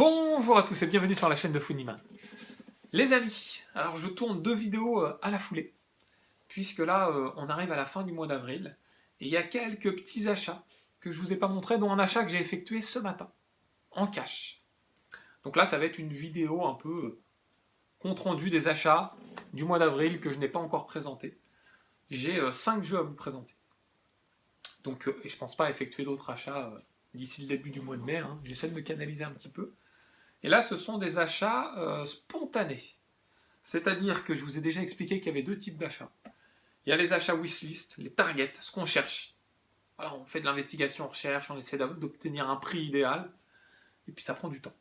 Bonjour à tous et bienvenue sur la chaîne de Funnyman. Les amis, alors je tourne 2 vidéos à la foulée, puisque là on arrive à la fin du mois d'avril, et il y a quelques petits achats que je ne vous ai pas montrés, dont un achat que j'ai effectué ce matin, en cash. Donc là ça va être une vidéo un peu compte rendu des achats du mois d'avril que je n'ai pas encore présenté. J'ai 5 jeux à vous présenter. Donc, et je ne pense pas effectuer d'autres achats d'ici le début du mois de mai, hein. J'essaie de me canaliser un petit peu. Et là, ce sont des achats spontanés. C'est-à-dire que je vous ai déjà expliqué qu'il y avait 2 types d'achats. Il y a les achats wishlist, les targets, ce qu'on cherche. Voilà, on fait de l'investigation, on recherche, on essaie d'obtenir un prix idéal. Et puis ça prend du temps.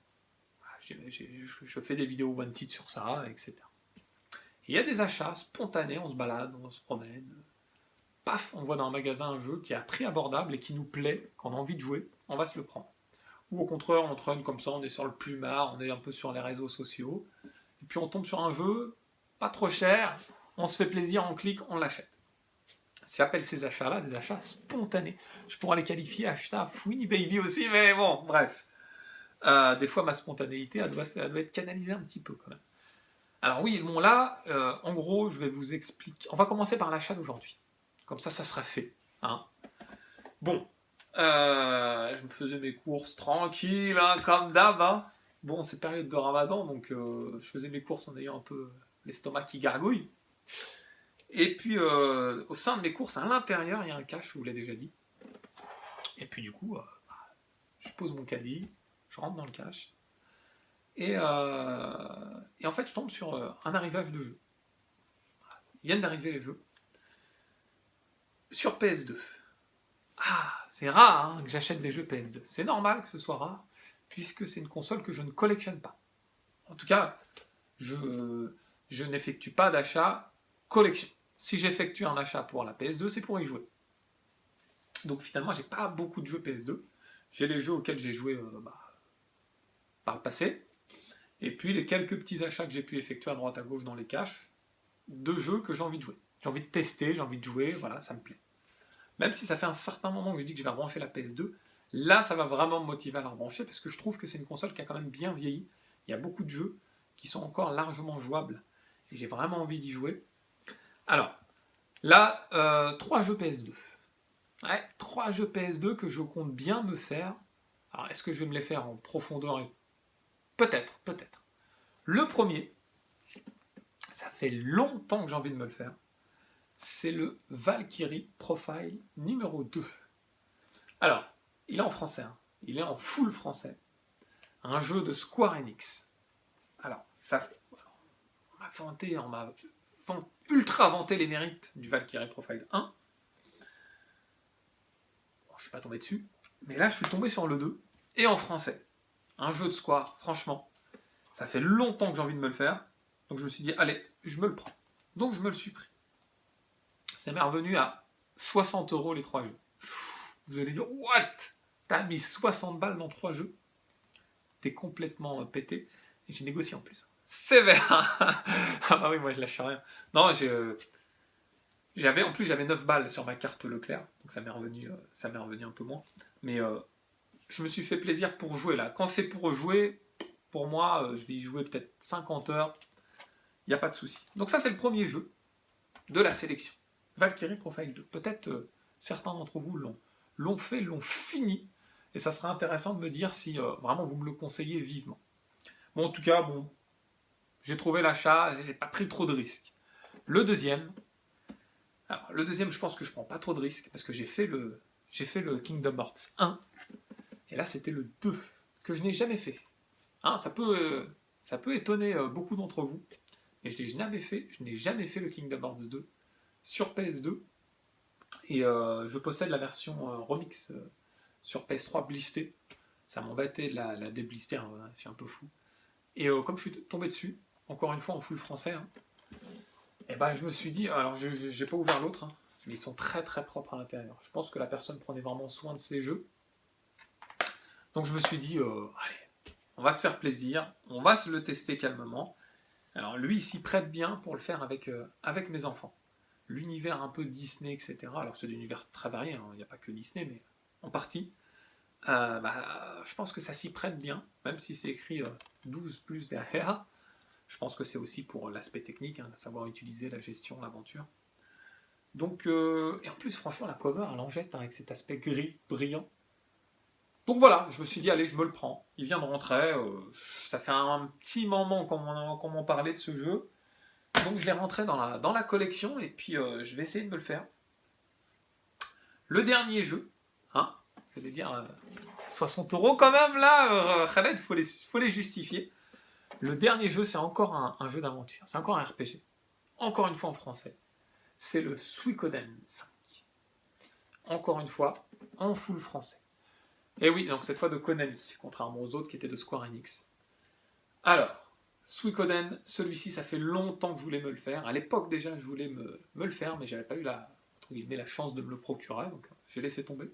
Voilà, je fais des vidéos wanted sur ça, etc. Et il y a des achats spontanés, on se balade, on se promène. Paf, on voit dans un magasin un jeu qui est à prix abordable et qui nous plaît, qu'on a envie de jouer, on va se le prendre. Ou au contraire, on traîne comme ça, on est sur le plumard, on est un peu sur les réseaux sociaux, et puis on tombe sur un jeu pas trop cher, on se fait plaisir, on clique, on l'achète. J'appelle ces achats-là des achats spontanés. Je pourrais les qualifier achats Fouini Baby aussi, mais bon, bref. Des fois, ma spontanéité, elle doit être canalisée un petit peu quand même. Alors oui, bon là, en gros, je vais vous expliquer. On va commencer par l'achat d'aujourd'hui. Comme ça sera fait. Hein. Bon, je me faisais mes courses tranquilles, hein, comme d'hab. Hein. Bon, c'est période de Ramadan, donc je faisais mes courses en ayant un peu l'estomac qui gargouille. Et puis, au sein de mes courses, à l'intérieur, il y a un cash, je vous l'ai déjà dit. Et puis, du coup, je pose mon caddie, je rentre dans le cash. Et en fait, je tombe sur un arrivage de jeux. Ils viennent d'arriver les jeux. Sur PS2. Ah, c'est rare hein, que j'achète des jeux PS2. C'est normal que ce soit rare, puisque c'est une console que je ne collectionne pas. En tout cas, je n'effectue pas d'achat collection. Si j'effectue un achat pour la PS2, c'est pour y jouer. Donc finalement, j'ai pas beaucoup de jeux PS2. J'ai les jeux auxquels j'ai joué par le passé, et puis les quelques petits achats que j'ai pu effectuer à droite à gauche dans les caches, de jeux que j'ai envie de jouer. J'ai envie de tester, j'ai envie de jouer, voilà, ça me plaît. Même si ça fait un certain moment que je dis que je vais rebrancher la PS2, là ça va vraiment me motiver à la rebrancher parce que je trouve que c'est une console qui a quand même bien vieilli. Il y a beaucoup de jeux qui sont encore largement jouables et j'ai vraiment envie d'y jouer. Alors, là, 3 jeux PS2. Ouais, 3 jeux PS2 que je compte bien me faire. Alors, est-ce que je vais me les faire en profondeur? Peut-être, peut-être. Le premier, ça fait longtemps que j'ai envie de me le faire, c'est le Valkyrie Profile numéro 2. Alors, il est en français, hein. Il est en full français. Un jeu de Square Enix. Alors, ça, on m'a ultra vanté les mérites du Valkyrie Profile 1. Bon, je ne suis pas tombé dessus, mais là je suis tombé sur le 2, et en français. Un jeu de Square, franchement, ça fait longtemps que j'ai envie de me le faire, donc je me suis dit, allez, je me le prends. Donc je me le suis pris. Ça m'est revenu à 60€ les 3 jeux. Vous allez dire, what? T'as mis 60 balles dans 3 jeux? T'es complètement pété. Et j'ai négocié en plus. Sévère. Ah bah oui, moi je lâche rien. Non, j'avais 9 balles sur ma carte Leclerc, donc ça m'est revenu un peu moins. Mais je me suis fait plaisir pour jouer là. Quand c'est pour jouer, pour moi, je vais y jouer peut-être 50 heures. Il n'y a pas de souci. Donc ça c'est le premier jeu de la sélection. Valkyrie Profile 2. Peut-être certains d'entre vous l'ont fait, l'ont fini. Et ça sera intéressant de me dire si vraiment vous me le conseillez vivement. Bon, en tout cas, bon, j'ai trouvé l'achat, j'ai pas pris trop de risques. Le deuxième, je pense que je prends pas trop de risques parce que j'ai fait le Kingdom Hearts 1 et là c'était le 2 que je n'ai jamais fait. Hein, ça peut étonner beaucoup d'entre vous, mais je n'ai jamais fait le Kingdom Hearts 2 sur PS2 et je possède la version remix sur PS3 blistée. Ça m'embêtait de la déblister, hein, je suis un peu fou. Et comme je suis tombé dessus, encore une fois en full français, hein, et ben je me suis dit, alors j'ai pas ouvert l'autre, hein, mais ils sont très très propres à l'intérieur. Je pense que la personne prenait vraiment soin de ses jeux. Donc je me suis dit, allez, on va se faire plaisir, on va se le tester calmement. Alors lui, il s'y prête bien pour le faire avec mes enfants. L'univers un peu Disney, etc. Alors c'est un univers très varié, hein, il n'y a pas que Disney, mais en partie. je pense que ça s'y prête bien, même si c'est écrit 12 plus derrière. Je pense que c'est aussi pour l'aspect technique, hein, savoir utiliser la gestion, l'aventure. Donc, et en plus, franchement, la cover, elle en jette, hein, avec cet aspect gris, brillant. Donc voilà, je me suis dit, allez, je me le prends. Il vient de rentrer, ça fait un petit moment qu'on m'en parlait de ce jeu. Donc je l'ai rentré dans la collection, et puis je vais essayer de me le faire. Le dernier jeu, hein, vous allez dire, 60 € quand même, là, Khaled, il faut les justifier. Le dernier jeu, c'est encore un jeu d'aventure, c'est encore un RPG. Encore une fois en français. C'est le Suikoden 5. Encore une fois, en full français. Et oui, donc cette fois de Konami, contrairement aux autres qui étaient de Square Enix. Alors, Suikoden, celui-ci, ça fait longtemps que je voulais me le faire. À l'époque déjà, je voulais me le faire, mais j'avais pas eu la chance de me le procurer, donc j'ai laissé tomber.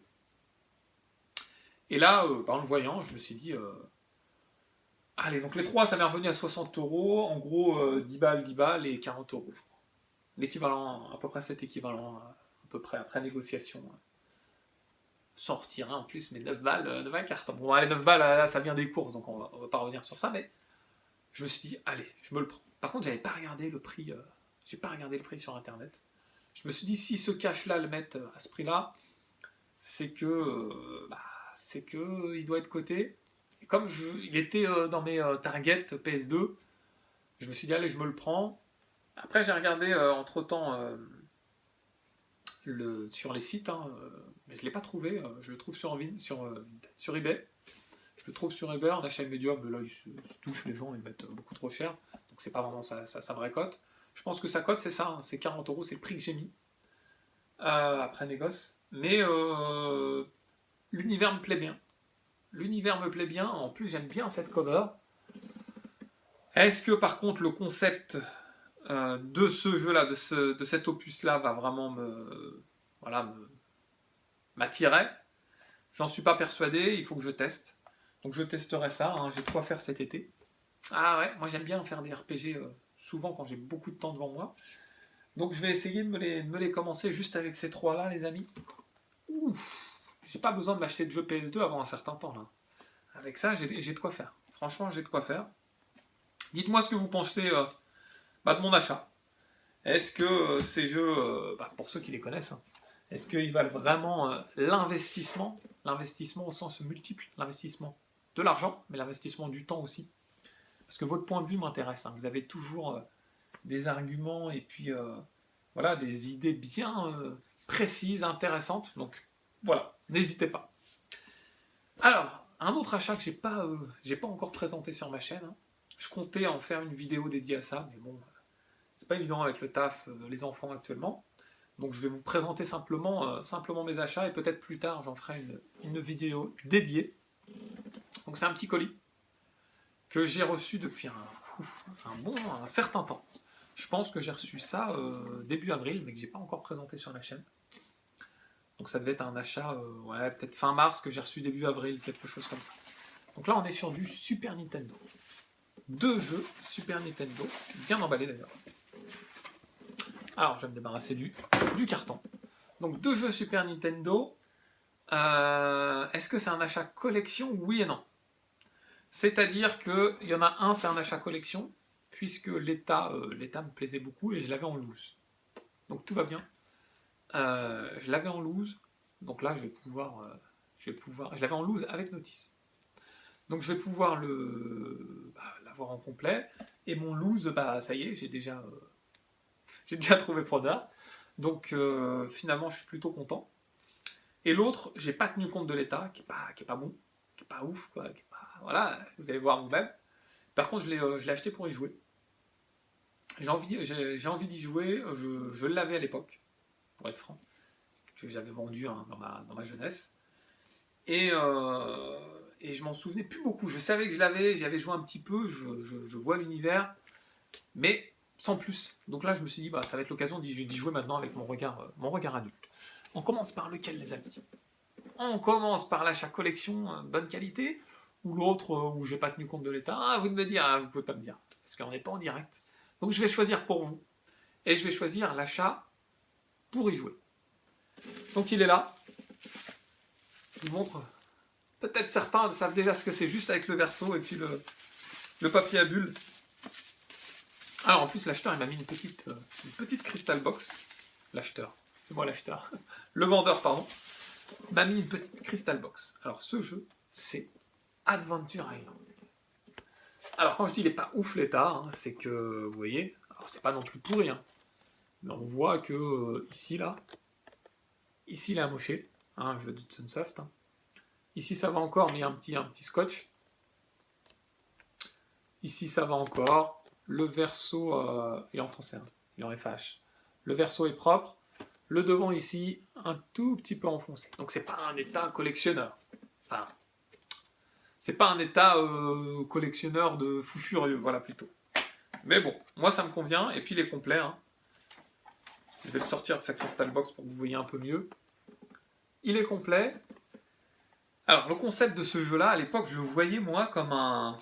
Et là, en le voyant, je me suis dit... allez, donc les trois, ça m'est revenu à 60 €. En gros, 10 balles et 40 €, je crois. L'équivalent, à peu près cet équivalent, à peu près après négociation. Sans retirer en plus mes 9 balles de ma carte. Bon, les 9 balles, là, ça vient des courses, donc on va pas revenir sur ça, mais je me suis dit, allez, je me le prends. Par contre, j'avais pas regardé le prix, j'ai pas regardé le prix sur internet. Je me suis dit, si ce cash-là le mettent à ce prix-là, c'est que il doit être coté. Et comme il était dans mes targets PS2, je me suis dit, allez, je me le prends. Après, j'ai regardé entre-temps sur les sites, hein, mais je ne l'ai pas trouvé. Je le trouve sur eBay. Je le trouve sur eBay en achat immédiat, mais là, ils se touchent, les gens, ils mettent beaucoup trop cher. Donc, c'est pas vraiment sa vraie cote. Je pense que sa cote, c'est ça, hein, c'est 40 €, c'est le prix que j'ai mis après négoce. Mais l'univers me plaît bien. L'univers me plaît bien. En plus, j'aime bien cette cover. Est-ce que, par contre, le concept de ce jeu-là, de cet opus-là, va vraiment m'attirer? J'en suis pas persuadé, il faut que je teste. Donc je testerai ça, hein, j'ai de quoi faire cet été. Ah ouais, moi j'aime bien faire des RPG souvent quand j'ai beaucoup de temps devant moi. Donc je vais essayer de me les commencer juste avec ces trois-là, les amis. Ouf, j'ai pas besoin de m'acheter de jeux PS2 avant un certain temps, là. Avec ça, j'ai de quoi faire. Franchement, j'ai de quoi faire. Dites-moi ce que vous pensez de mon achat. Est-ce que ces jeux, pour ceux qui les connaissent, hein, est-ce qu'ils valent vraiment l'investissement au sens multiple, l'investissement de l'argent, mais l'investissement du temps aussi? Parce que votre point de vue m'intéresse. Hein. Vous avez toujours des arguments et puis des idées bien précises, intéressantes. Donc voilà, n'hésitez pas. Alors, un autre achat que j'ai pas encore présenté sur ma chaîne. Hein. Je comptais en faire une vidéo dédiée à ça, mais bon, c'est pas évident avec le taf, les enfants actuellement. Donc je vais vous présenter simplement mes achats et peut-être plus tard j'en ferai une vidéo dédiée. Donc c'est un petit colis que j'ai reçu depuis un certain temps. Je pense que j'ai reçu ça début avril, mais que j'ai pas encore présenté sur la chaîne. Donc ça devait être un achat, peut-être fin mars, que j'ai reçu début avril, quelque chose comme ça. Donc là on est sur du Super Nintendo. 2 jeux Super Nintendo, bien emballés d'ailleurs. Alors je vais me débarrasser du carton. Donc 2 jeux Super Nintendo. Est-ce que c'est un achat collection? Oui et non. C'est-à-dire qu'il y en a un, c'est un achat collection, puisque l'état me plaisait beaucoup et je l'avais en loose. Donc tout va bien. Je l'avais en loose, donc là je vais pouvoir. Je l'avais en loose avec notice. Donc je vais pouvoir l'avoir en complet. Et mon loose, ça y est, j'ai déjà trouvé preneur. Donc finalement je suis plutôt content. Et l'autre, j'ai pas tenu compte de l'état, qui est pas bon, qui est pas ouf, quoi. Voilà, vous allez voir vous-même. Par contre, je l'ai acheté pour y jouer. J'ai envie d'y jouer. Je l'avais à l'époque, pour être franc, que j'avais vendu dans ma jeunesse. Et je m'en souvenais plus beaucoup. Je savais que je l'avais, j'y avais joué un petit peu, je vois l'univers, mais sans plus. Donc là, je me suis dit, ça va être l'occasion d'y jouer maintenant avec mon regard adulte. On commence par lequel, les amis? On commence par l'achat collection, bonne qualité, ou l'autre où j'ai pas tenu compte de l'état? Ah, vous de me dire, vous pouvez pas me dire, parce qu'on n'est pas en direct. Donc je vais choisir pour vous, et je vais choisir l'achat pour y jouer. Donc il est là. Je vous montre Peut-être certains savent déjà ce que c'est, juste avec le verso et puis le papier à bulles. Alors en plus l'acheteur il m'a mis une petite crystal box. L'acheteur, c'est moi l'acheteur. Le vendeur, pardon, m'a mis une petite crystal box. Alors ce jeu, c'est Adventure Island. Alors quand je dis il est pas ouf l'état, hein, c'est que, vous voyez, alors c'est pas non plus pourri, hein, mais on voit que ici là, ici il est amoché, hein, jeu de Sunsoft. Hein. Ici ça va encore, mais il y a un petit scotch. Ici ça va encore. Le verso, il est en français, hein, il est en FH. Le verso est propre. Le devant ici, un tout petit peu enfoncé. Donc c'est pas un état collectionneur. Enfin, c'est pas un état collectionneur de fou furieux, voilà plutôt. Mais bon, moi ça me convient, et puis il est complet. Hein. Je vais le sortir de sa crystal box pour que vous voyez un peu mieux. Il est complet. Alors, le concept de ce jeu-là, à l'époque, je le voyais moi comme un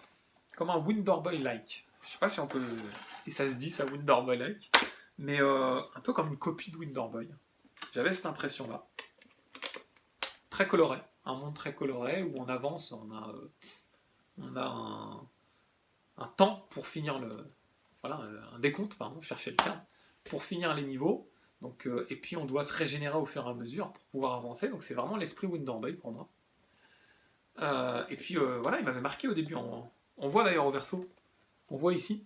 Wonder Boy-like. Je sais pas si ça se dit ça, Wonder Boy-like, mais un peu comme une copie de Wonder Boy. J'avais cette impression-là. Très coloré, un monde très coloré où on avance, on a un temps pour finir un décompte, pardon, je cherchais le terme, pour finir les niveaux. Donc, et puis on doit se régénérer au fur et à mesure pour pouvoir avancer. Donc c'est vraiment l'esprit Wonder Boy pour moi. Et puis voilà, il m'avait marqué au début. On voit d'ailleurs au verso, on voit ici.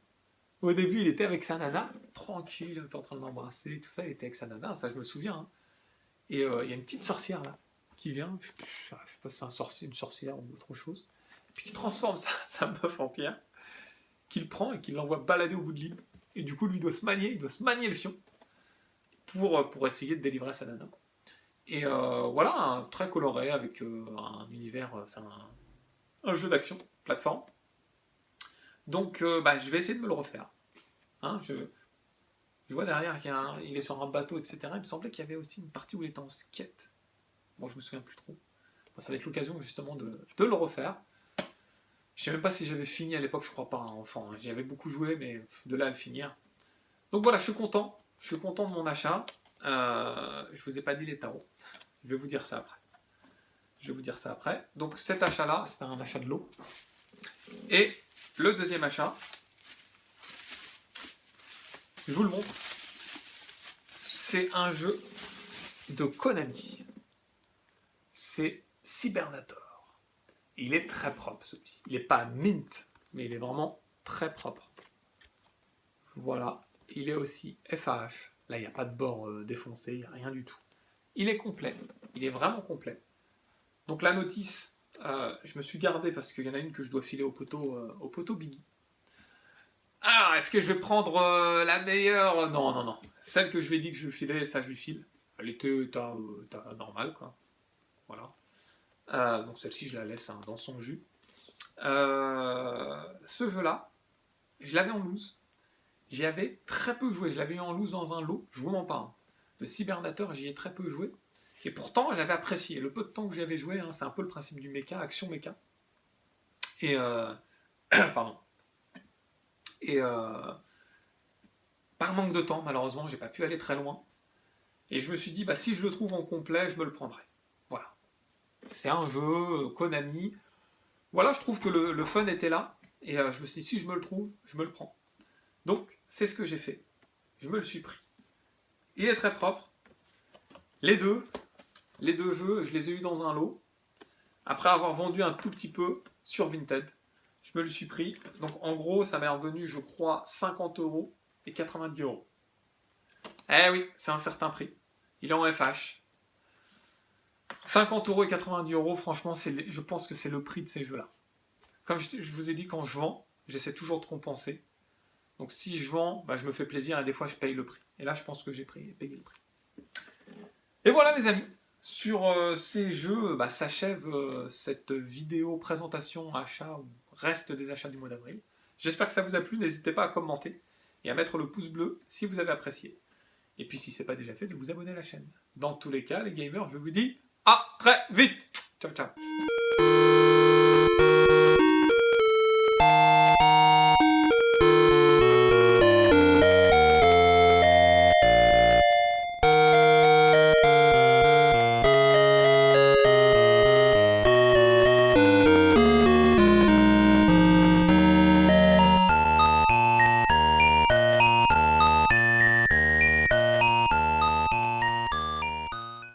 Au début, il était avec sa nana, tranquille, il était en train de l'embrasser, tout ça, il était avec sa nana, ça je me souviens. Hein. Et il y a une petite sorcière là, qui vient, je sais pas si c'est une sorcière ou autre chose, puis qui transforme sa meuf en pierre, qu'il prend et qu'il l'envoie balader au bout de l'île. Et du coup, lui doit se manier, il doit se manier le fion pour essayer de délivrer sa nana. Et voilà, très coloré, avec un univers, c'est un jeu d'action, plateforme. Donc je vais essayer de me le refaire. Hein, je vois derrière qu'il est sur un bateau, etc. Il me semblait qu'il y avait aussi une partie où il était en skate. Bon, je me souviens plus trop. Bon, ça va être l'occasion justement de le refaire. Je sais même pas si j'avais fini à l'époque, je crois pas, hein, enfant. Hein. J'y avais beaucoup joué, mais de là à le finir. Donc voilà, je suis content. Je suis content de mon achat. Je vous ai pas dit les tarots. Je vais vous dire ça après. Donc cet achat-là, c'était un achat de lot. Et le deuxième achat, je vous le montre. C'est un jeu de Konami. C'est Cybernator. Il est très propre celui-ci. Il n'est pas mint, mais il est vraiment très propre. Voilà. Il est aussi FAH. Là, il n'y a pas de bord défoncé, il n'y a rien du tout. Il est complet. Il est vraiment complet. Donc la notice, je me suis gardé parce qu'il y en a une que je dois filer au poteau Biggie. Alors, est-ce que je vais prendre la meilleure? Non. Celle que je lui ai dit que je filais, ça je lui file. Elle était état normal, quoi. Voilà. Donc celle-ci, je la laisse dans son jus. Ce jeu-là, je l'avais en loose. J'y avais très peu joué. Je l'avais eu en loose dans un lot. Je vous mens pas. Hein. Le Cybernator, j'y ai très peu joué. Et pourtant, j'avais apprécié. Le peu de temps que j'y avais joué, hein, c'est un peu le principe du méca, action méca. Et pardon. Et par manque de temps, malheureusement, j'ai pas pu aller très loin. Et je me suis dit, si je le trouve en complet, je me le prendrai. Voilà. C'est un jeu Konami. Voilà, je trouve que le fun était là. Et je me suis dit, si je me le trouve, je me le prends. Donc, c'est ce que j'ai fait. Je me le suis pris. Il est très propre. Les deux jeux, je les ai eus dans un lot. Après avoir vendu un tout petit peu sur Vinted, je me le suis pris. Donc, en gros, ça m'est revenu, je crois, 50 € et 90 €. Eh oui, c'est un certain prix. Il est en FH. 50 € et 90 €, franchement, je pense que c'est le prix de ces jeux-là. Comme je vous ai dit, quand je vends, j'essaie toujours de compenser. Donc si je vends, je me fais plaisir et des fois je paye le prix. Et là, je pense que j'ai payé le prix. Et voilà les amis, sur ces jeux, s'achève cette vidéo présentation achat ou reste des achats du mois d'avril. J'espère que ça vous a plu, n'hésitez pas à commenter et à mettre le pouce bleu si vous avez apprécié. Et puis si ce n'est pas déjà fait, de vous abonner à la chaîne. Dans tous les cas, les gamers, je vous dis à très vite. Ciao, ciao.